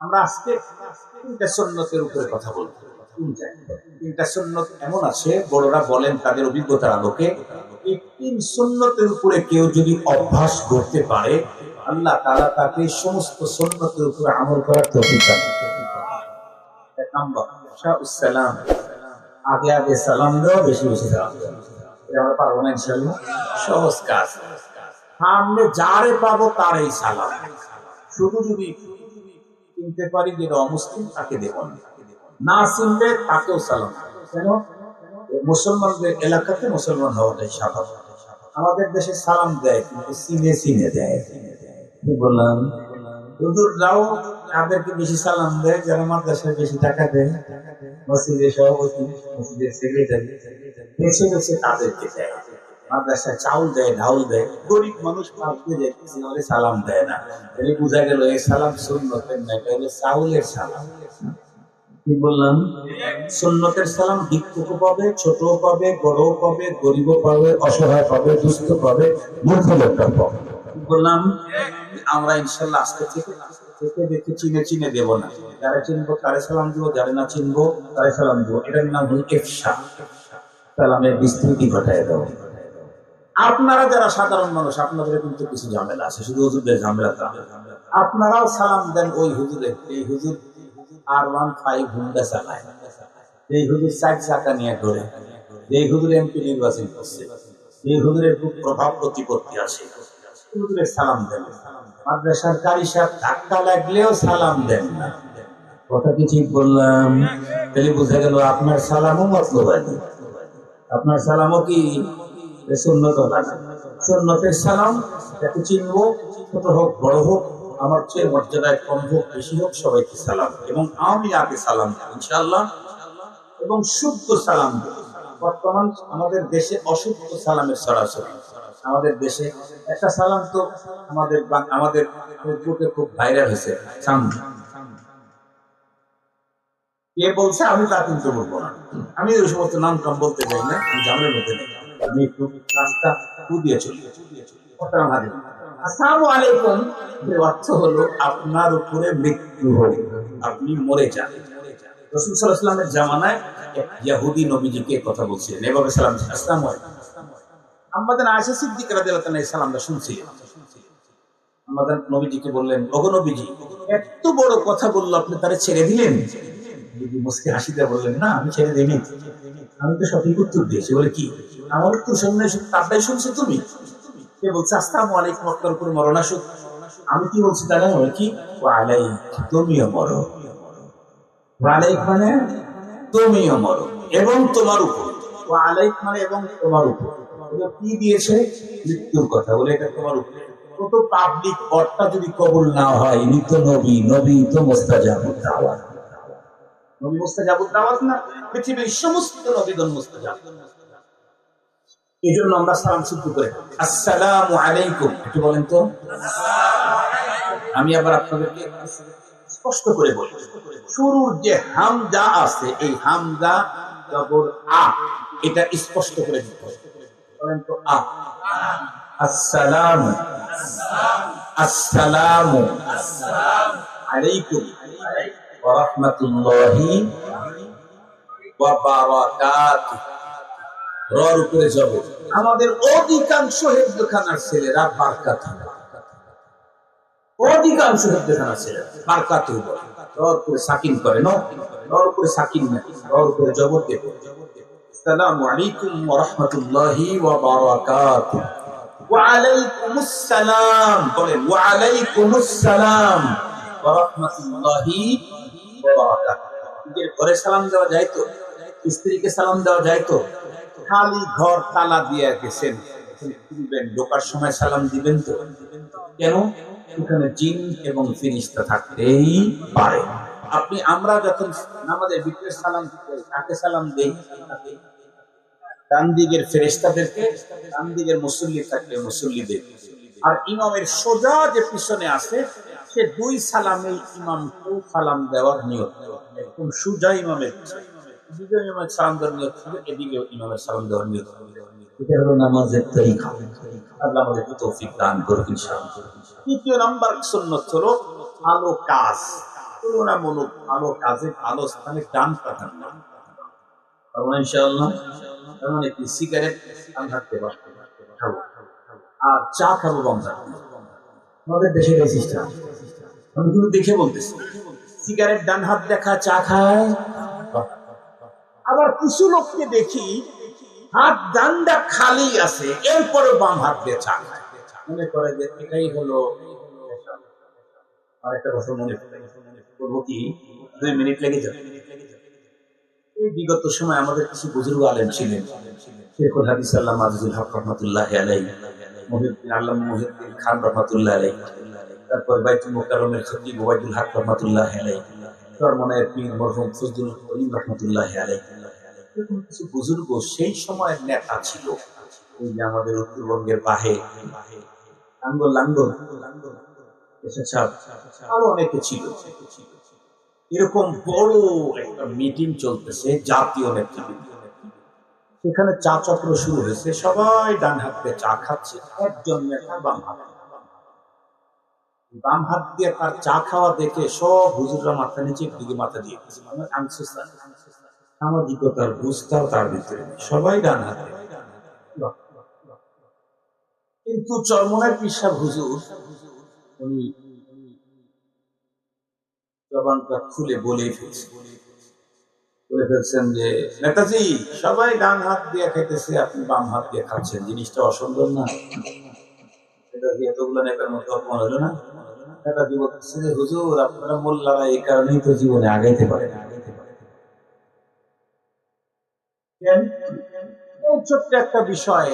আমরা আজকে তিনটা সুন্নতের উপরে কথা বলবো। তিনটা সুন্নত এমন আছে, বড়রা বলেন তাদের অভিজ্ঞতার আলোকে, এই তিন সুন্নতের উপরে কেউ যদি অভ্যাস করতে পারে, আল্লাহ তাআলা তাকে সমস্ত সুন্নতের উপরে আমল করার তৌফিক দান করেন। এক নাম্বার, ইফশাউস সালাম, আগে আগে সালাম দাও, বেশি বেশি সালাম দাও। এটা আমরা পারবো না ইনশাআল্লাহ, সহজ কাজ। সামনে যারে পাবো তারই সালাম। শুধু যদি চিনতে পারি যে অমুসলিম, তাকে দেব না, চিনলে তাকেও সালাম। কেন? মুসলমানদের এলাকাতে মুসলমান হওয়াটাই স্বাভাবিক। আমাদের দেশে সালাম দেয় কিন্তু চিনে চিনে দেয়। কি বললাম? হুজুররাও তাদেরকে বেশি সালাম দেয় যারা মাদ্রাসায় বেশি টাকা দেয়, মসজিদের সভাপতি, মসজিদের সেক্রেটারি, বেছে বেছে তাদেরকে দেয়। মাদ্রাসায় চাউল দেয়, ঢাউল দেয়, গরিব মানুষ পাঠিয়ে দেখতেছি ওরে সালাম দেয় না। তাহলে বোঝা গেল এই সালাম সুন্নতের না, এটা হলো চাউলের সালাম। কি বললাম? সুন্নতের সালাম ভিক্ষুকও পাবে, ছোটও পাবে, বড়ও পাবে, গরিবও পাবে, অসহায় পাবে, দুস্থ পাবে, মূর্খ লোকটা পাবে। কি বললাম? আমরা ইনশাআল্লাহ আজকে থেকে দেখে চিনে চিনে দেব না। যারা চিনবো তারে সালাম দিব, যারা না চিনবো তারে সালাম দিব। এটার নাম হল ইফশা, সালামের বিস্তৃতি ঘটায় দাও। আপনারা যারা সাধারণ মানুষ, আপনাদের কিন্তু কিছু ঝামেলা আছে, শুধু হুজুরদের ঝামেলা তা। আপনারাও সালাম দেন ওই হুজুরের। এই হুজুর R15 হুন্ডা চালায়, এই হুজুর 4 চাকা নিয়ে ঘোরে, এই হুজুর এমপি নির্বাচন করছে, এই হুজুরের খুব প্রভাব প্রতিপত্তি আছে, হুজুরের সালাম দেন। মাদ্রাসার কারি সাহেব ধাক্কা লাগলেও সালাম দেন না। কথা কি ঠিক বললাম? তাহলে বোঝা গেল আপনার সালামও মতলবাদী, আপনার সালামও কি সুন্নত না। সুন্নতের সালাম যাকে চিনবো, ছোট হোক বড় হোক, আমার চেয়ে মর্যাদায় কম হোক বেশি হোক, সবাইকে সালাম, এবং আমি আগে সালাম ইনশাআল্লাহ, এবং শুদ্ধ সালাম। বর্তমান আমাদের দেশে অশুদ্ধ সালামের ছড়াছড়ি। আমাদের দেশে একটা সালাম তো আমাদের ফেসবুকে খুব ভাইরাল হয়েছে, কে বলছে আমি তা কিন্তু বলবো না। আমি ওই সমস্ত নাম টাম বলতে চাই না, আমি জানার মধ্যে নেই। আমি একটু রাস্তা দিয়ে চলি। আসসালামু আলাইকুম এর অর্থ হলো আপনার উপরে মৃত্যু হোক, আপনি মরে যান। রাসূল সাল্লাল্লাহু আলাইহি ওয়াসাল্লামের জামানায় এক ইহুদি নবীজিকে কথা বলছিলেন, এভাবে সালাম দিলেন, আসসালামু আলাইকুম। আমাদের আয়েশা সিদ্দিকা রাদিয়াল্লাহু তাআলা এই সালামটা শুনছিলেন। আমাদের নবীজিকে বললেন, ওগো নবীজি, এত বড় কথা বললো, আপনি তারে ছেড়ে দিলেন? নবীজি মুস্কি হাসিতে বললেন, না আমি ছেড়ে দিইনি, আমি তো সঠিক উত্তর দিয়েছি। বলে কি? আমার উত্তর শুনলে তারটাই শুনছো তুমি? সে বলছে, আসসালামু আলাইকুম, আপনার উপরে মরণ আসুক। আমি কি বলছি তারা? কি? ওয়ালাইক, তুমিও মরো। ওয়ালাইক মানে তুমিও মরো এবং তোমার উপর। ওয়ালাইক মানে এবং তোমার উপর। কি দিয়েছে? মৃত্যুর কথা। বলে এটা তোমার উপরে। কত পাবলিক পথটা যদি কবুল না হয়, মৃত নবী, নবী তো মুস্তাজাবুদ দাওয়াত। নবী মুস্তাজাবুদ দাওয়াত না? পৃথিবীর সমস্ত নবীগণ মুস্তাজাব। এই জন্য আমরা সালাম শুদ্ধ করে, আসসালামু আলাইকুম একটু বলেন তো। আমি আবার আপনাদেরকে স্পষ্ট করে বলি, শুরুর যে হামজা আছে, এই হামজা জবর আ, এটা স্পষ্ট করে দিতে হবে। বলেন তো, আ। আসসালামু আসসালামু আলাইকুম ওয়া রাহমাতুল্লাহি ওয়া বারাকাতুহু। রর উপরে যাব। আমাদের অধিকাংশ হেফজখানার ছেলেরা বারকাতুহু, অধিকাংশ হেফজখানার ছেলেরা বারকাতুহু বলে, রর উপরে সাকিন করে না, রর উপরে সাকিন না, রর উপরে জবর দেব। আসসালামু আলাইকুম ওয়া রাহমাতুল্লাহি ওয়া বারাকাতুহু। ওয়া আলাইকুমুস সালাম বলেন, ওয়া আলাইকুমুস সালাম ওয়া রাহমাতুল্লাহি ওয়া বারাকাতুহু। এর ঘরে সালাম দেওয়া যায় তো? স্ত্রীকে সালাম দেওয়া যায় তো? খালি ঘর তালা দিয়ে গেছেন, ঢোকার সময় সালাম দিবেন তো? কেন? এখানে জিন এবং ফেরেশতা থাকতেই পারে। আমরা যখন আমাদের ভিতরে সালাম দিই, কাকে সালাম দেই? ডান দিকের ফেরেশতাদেরকে, ডান দিকের মুসল্লি থাকলে মুসল্লিদের, আর ইমামের সোজা যে পিছনে আছে সে দুই সালামে ইমামকেও সালাম দেওয়ার নিয়ত। একদম সোজা ইমামের দুজন ইমামের সালাম দেওয়ার নিয়ত ছিল, এদিকেও ইমামের সালাম দেওয়ার নিয়ত। এটা হলো নামাজের তরিকা। আল্লাহ আমাদেরকে তৌফিক দান করুন ইনশাআল্লাহ। তৃতীয় নাম্বার সুন্নাত হলো ভালো কাজ। তুলনামূলক ভালো কাজে ভালো স্থানে ডান প্রাধান্য ইনশাআল্লাহ। তার মানে কি সিগারেট ডান হাত দিয়ে খাবো আর চা খাবো বাম হাত দিয়ে। আমাদের দেশের এই সিস্টেম আমি কিন্তু দেখে বলতেছি, সিগারেট ডান হাত দেখা চা খায়। আবার কিছু লোককে দেখি হাত ডান্ডা খালি আছে এরপরে বাম হাত দিয়ে চা খায়, মনে করে যে এটাই হলো। আরেকটা কথা মনে করবো কি, 2 মিনিট লেগে যাবে। এই বিগত সময় আমাদের কিছু বুজুর্গ আলেম ছিলেন, শেখুল হাদিস আল্লামা আজিজুল হক রহমাতুল্লাহি আলাইহি, মুহিউদ্দিন আল্লামা মুহিউদ্দিন খান রহমাতুল্লাহি আলাইহি, তারপর বাইতুল মুকাররমের খতিব ওবাইদুল হক রহমাতুল্লাহি আলাইহি, চরমনায়ের পীর মরহুম ফজলুল করিম রহমাতুল্লাহি আলাইহি। এরকম কিছু বুজুর্গ সেই সময়ের নেতা ছিল। ওই যে আমাদের উত্তরবঙ্গের বাহে আঙ্গল লাঙ্গল আরো অনেকে ছিল। এরকম বড় একটা মিটিং চলতেছে জাতীয় নেতৃবৃন্দ, সেখানে চা চক্র শুরু হয়েছে, সবাই ডান হাত দিয়ে চা খাচ্ছে, একজন নেতা বাম হাত দিয়ে তার চা খাওয়া দেখে সব হুজুররা মাথা নিচে দিকে মাথা দিয়ে সামাজিকতার বুঝতাও তার ভিতরে, সবাই ডান হাত। কিন্তু চরমনার পিসাব হুজুর উনি জবানটা খুলে বলে ফেলছেন যে নেতাজি সবাই ডান হাত দিয়ে খাইতেছে, আপনি বাম হাত দিয়ে খাচ্ছেন, জিনিসটা অসুন্দর না? নেতাজি এতগুলো নেতার মধ্যে অপমান হলো না? নেতাজি বলতেছে যে হুজুর আপনারা মোল্লারা এই কারণেই তো জীবনে আগাইতে পারে না। ছোট্ট একটা বিষয়,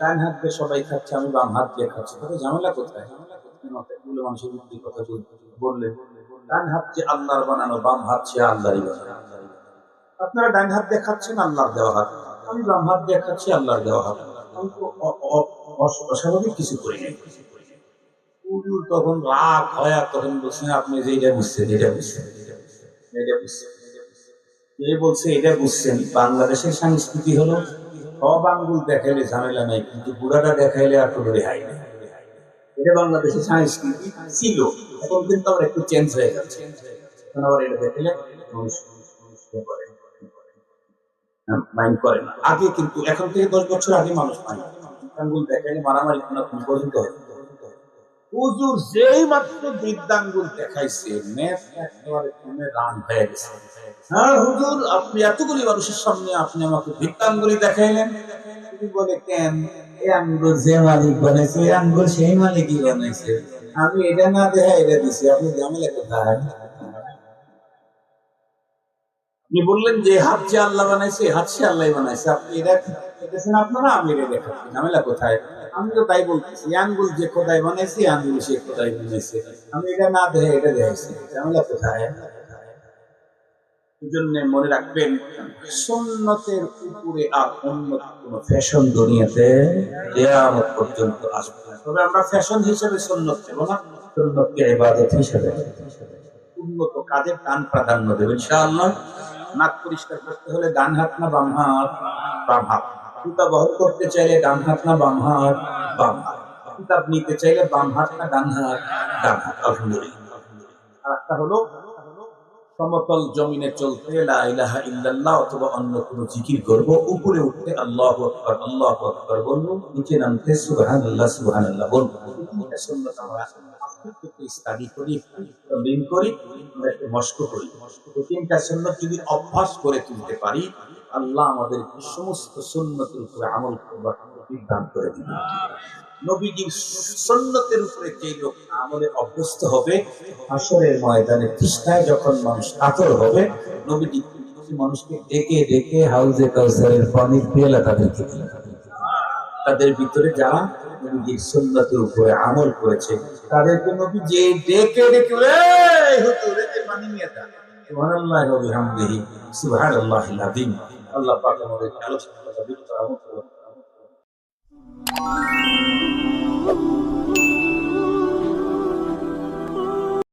ডান হাত দিয়ে সবাই খাচ্ছে, আমি বাম হাত দিয়ে খাচ্ছি, তাহলে ঝামেলা কোথায়? মানুষের কথা বললে ডান হাত যে আল্লাহর বানানো, বাম হাত সে আল্লাহরই বানানো। আপনারা ডান হাত দিয়ে খাচ্ছেন আল্লাহর দেওয়া হাত, আমি বাম হাত দিয়ে খাচ্ছি আল্লাহর দেওয়া হাত, আমি তো অস্বাভাবিক কিছু করি নাই। তখন রাগ হয়, তখন বলছেন আপনি যে এটা বুঝছেন, এটা বুঝছেন, এটা বুঝছেন, এ বলছে এটা বুঝছেন। বাংলাদেশের সংস্কৃতি হলো সব আঙ্গুল দেখাইলে ঝামেলা নাই, কিন্তু বুড়াটা দেখাইলে আর কোনো রেহাই নেই। এটা বাংলাদেশের সংস্কৃতি ছিল, এখন কিন্তু আবার একটু চেঞ্জ হয়ে গেছে। এখন আবার এটা দেখলে মাইন্ড করে না। আগে কিন্তু এখন থেকে 10 বছর আগে মানুষ আঙ্গুল দেখাইলে মারামারি কোনো পর্যন্ত হয়। হুজুর যেই মাত্র বৃদ্ধাঙ্গুল দেখাইছে, মেস একেবারে কমে রান হয়ে গেছে। হ্যাঁ হুজুর, আপনি এতগুলি মানুষের সামনে আপনি আমাকে বৃদ্ধাঙ্গুলি দেখাইলেন? তিনি বলে কেন, এই আঙ্গুল যে মালিক বানাইছে, এই আঙ্গুল সেই মালিকই বানাইছে, আমি এটা না দেখা এটা দিছি, আপনি ঝামেলা কোথায়? আপনি বললেন যে হাত যে আল্লাহ বানাইছে, হাত সে আল্লাহ বানাইছে, আপনি এটা দেখেছেন আপনারা, আমি এটা দেখাচ্ছি, ঝামেলা কোথায়? আমি তো তাই বলতেছি, আঙ্গুল যে খোদাই বানাইছে, আঙ্গুল সে খোদাই বানাইছে, আমি এটা না দেখে এটা দেখাইছি, ঝামেলা কোথায়? এই জন্য মনে রাখবেন, সুন্নতের উপরে আর অন্য কোন ফ্যাশন দুনিয়াতে কিয়ামত পর্যন্ত আসবে না। তবে আমরা ফ্যাশন হিসেবে সুন্নত দেব না, সুন্নতকে ইবাদত হিসেবে উন্নত কাজের ডান প্রাধান্য দেব ইনশাআল্লাহ। নাক পরিষ্কার করতে হলে ডান হাত না বাম হাত? বাম হাত। কিতাব বহন করতে চাইলে ডান হাত না বাম হাত? বাম হাত। কিতাব নিতে চাইলে বাম হাত না ডান হাত? ডান হাত। আলহামদুলিল্লাহ। আর একটা হলো সমতল জমিনে চলতে লা ইলাহা ইল্লাল্লাহ অথবা অন্য কোনো জিকির করব, উপরে উঠতে আল্লাহু আকবার আল্লাহু আকবার বলবো, নিচে নামতে সুবহানাল্লাহ সুবহানাল্লাহ বলবো। এটা সুন্নাত আমরা স্টাডি করি, লিন করি, আমরা একটু মস্ক করি। তিনটা সুন্নাত যদি অভ্যাস করে তুলতে পারি, আল্লাহ আমাদের সমস্ত সুন্নতের উপরে আমল করবার তৌফিক দান করে দিবেন। নবীজির সুন্নতের উপরে যে লোক আমলে অভ্যস্ত হবে, হাসরের ময়দানে তৃষ্ণায় যখন মানুষ কাতর হবে, নবীজি মানুষকে ডেকে ডেকে হাউজে কাউসারের পানির পেয়ালা তাদেরকে দিলেন। তাদের ভিতরে যারা নবীজির সুন্নতের উপরে আমল করেছে, তাদেরকে নবী যে ডেকে ডেকে এই হুজুর এতে পানি নিয়ে যান, সুবহানাল্লাহি ওয়া বিহামদিহি সুবহানাল্লাহিল আযীম। আল্লাহ পাক আমাদের আলোচনা করতে আমল করুন।